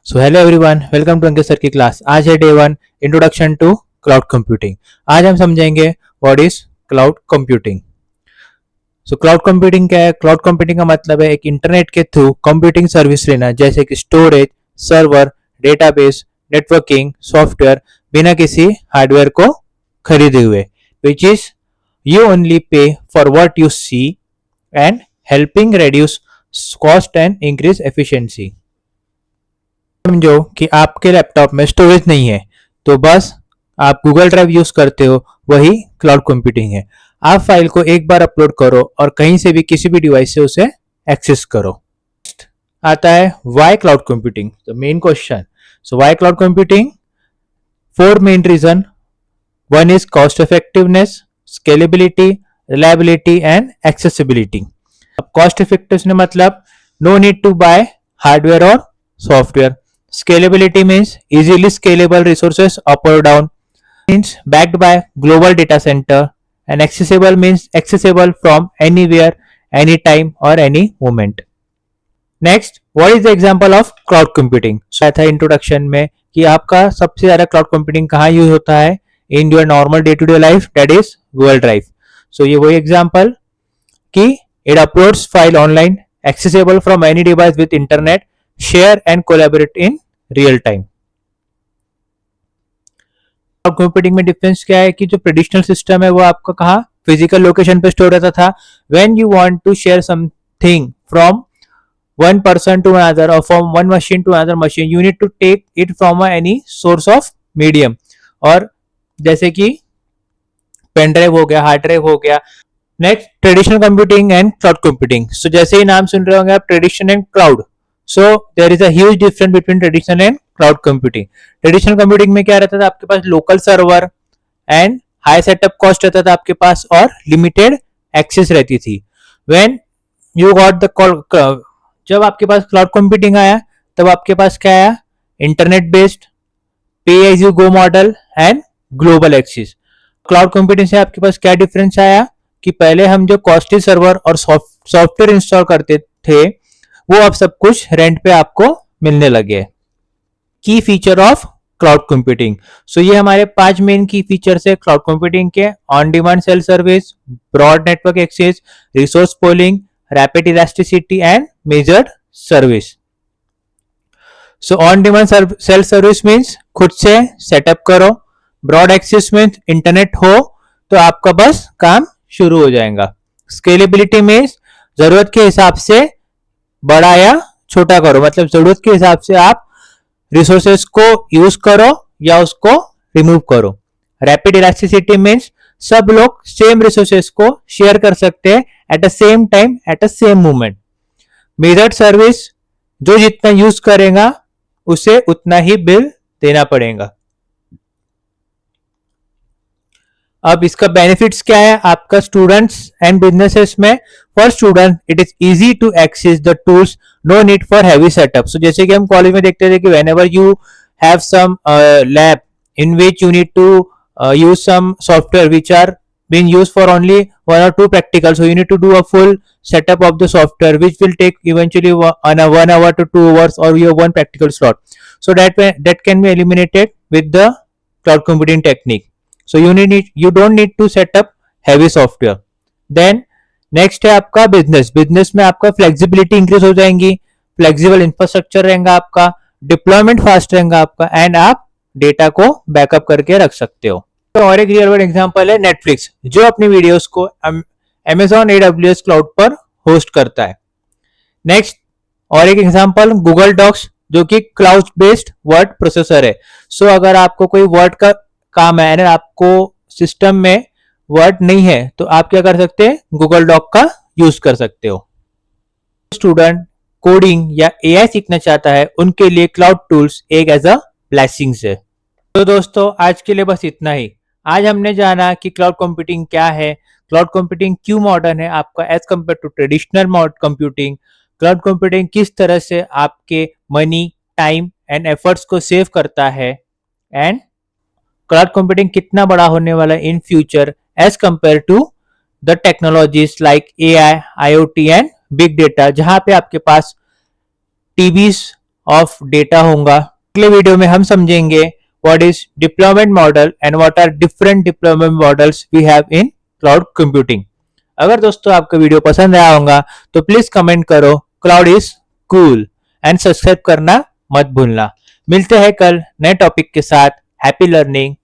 So hello everyone, welcome to Ankit sir की class. आज है day 1, introduction to cloud computing. आज हम समझेंगे what is cloud computing. So cloud computing क्या है? क्लाउड कंप्यूटिंग का मतलब है एक इंटरनेट के थ्रू कंप्यूटिंग सर्विस लेना, जैसे कि storage, server, database, networking, software, बिना किसी हार्डवेयर को खरीदे हुए, which is you only pay for what you see and helping reduce cost and increase efficiency. समझो कि आपके लैपटॉप में स्टोरेज नहीं है, तो बस आप गूगल ड्राइव यूज करते हो, वही क्लाउड कंप्यूटिंग है। आप फाइल को एक बार अपलोड करो और कहीं से भी किसी भी डिवाइस से उसे एक्सेस करो। आता है why cloud computing, the main question. So why cloud computing? Four main reason. One is cost effectiveness, scalability, reliability and accessibility. अब कॉस्ट इफेक्टिवनेस मतलब no need to buy hardware और software. Scalability means easily scalable resources up or down, means backed by global data center, and accessible means accessible from anywhere, anytime or any moment. Next, what is the example of cloud computing? So था introduction में कि आपका सबसे ज्यादा cloud computing कहाँ use होता है? In your normal day to day life, that is Google Drive. So ये वही एग्जाम्पल कि it uploads file online, accessible from any device with internet, share and collaborate in real time. Cloud computing में difference क्या है कि जो traditional system है वो आपका कहाँ फिजिकल लोकेशन पे स्टोर रहता था। When you want to share something from one person to another और from one machine to another machine, you need to take it from any source of medium, और जैसे कि पेन ड्राइव हो गया, hard drive हो गया। Next, traditional computing and cloud computing. So जैसे ही नाम सुन रहे होंगे आप, traditional and cloud. So there is a huge difference between traditional and cloud computing. Traditional computing में क्या रहता था? आपके पास local server and high setup cost रहता था आपके पास, और लिमिटेड एक्सेस रहती थी। When you got the जब आपके पास क्लाउड कंप्यूटिंग आया, तब आपके पास क्या आया? Internet based, pay as you go model and global access. Cloud computing से आपके पास क्या डिफरेंस आया कि पहले हम जो कॉस्टली सर्वर और सॉफ्टवेयर इंस्टॉल करते थे, वो अब सब कुछ रेंट पे आपको मिलने लगे। Key feature of cloud computing. So ये हमारे 5 मेन की फीचर्स है क्लाउड कंप्यूटिंग के। On demand self service, broad network access, resource pooling, rapid elasticity and measured service. So on demand self service means खुद से setup करो। Broad access means internet हो तो आपका बस काम शुरू हो जाएगा। स्केलेबिलिटी मीन्स जरूरत के हिसाब से बड़ा या छोटा करो, मतलब जरूरत के हिसाब से आप रिसोर्सेस को यूज करो या उसको रिमूव करो। रैपिड इलास्टिसिटी मीन्स सब लोग सेम रिसोर्सेस को शेयर कर सकते हैं at a same time, at a same moment. Measured service, जो जितना यूज करेगा उसे उतना ही बिल देना पड़ेगा। अब इसका बेनिफिट्स क्या है आपका स्टूडेंट्स एंड बिजनेसेस में? For student it is easy to access the tools, no need for heavy setup. So जैसे कि हम कॉलेज में देखते थे कि whenever you have some lab in which you need to use some software which are being used for only 1 or 2 practicals, so you need to do a full setup of the software which will take eventually 1 hour to 2 hours, or you have 1 practical slot. So that can be eliminated with the cloud computing technique. So you don't need to set up heavy software. Then next है आपका business में आपका flexibility increase हो जाएंगी, flexible infrastructure रहेगा आपका, deployment fast रहेगा आपका, एंड आप डेटा को बैकअप करके रख सकते हो। तो और एक रियल वर्ल्ड एग्जांपल है नेटफ्लिक्स, जो अपनी वीडियोस को Amazon AWS क्लाउड पर होस्ट करता है। नेक्स्ट और एक एग्जांपल गूगल डॉक्स, जो कि क्लाउड बेस्ड वर्ड प्रोसेसर है। सो अगर आपको कोई वर्ड का काम है, आपको सिस्टम में वर्ड नहीं है, तो आप क्या कर सकते हैं? गूगल डॉक का यूज कर सकते हो। स्टूडेंट कोडिंग या एआई सीखना चाहता है, उनके लिए क्लाउड टूल्स एक एज अ ब्लेसिंग है। तो दोस्तों आज के लिए बस इतना ही। आज हमने जाना कि क्लाउड कंप्यूटिंग क्या है, क्लाउड कंप्यूटिंग क्यों मॉडर्न है आपका as compare to traditional computing, cloud computing किस तरह से आपके मनी, टाइम एंड एफर्ट्स को सेव करता है, एंड क्लाउड कंप्यूटिंग कितना बड़ा होने वाला है in future as compare to the technologies like AI, IoT and big data, जहां पे आपके पास टीवीज ऑफ डेटा होगा। अगले वीडियो में हम समझेंगे what is deployment model and what are different deployment models we have in cloud computing. अगर दोस्तों आपको वीडियो पसंद आया होगा तो प्लीज कमेंट करो cloud is cool and subscribe करना मत भूलना। मिलते हैं कल नए टॉपिक के साथ। Happy learning.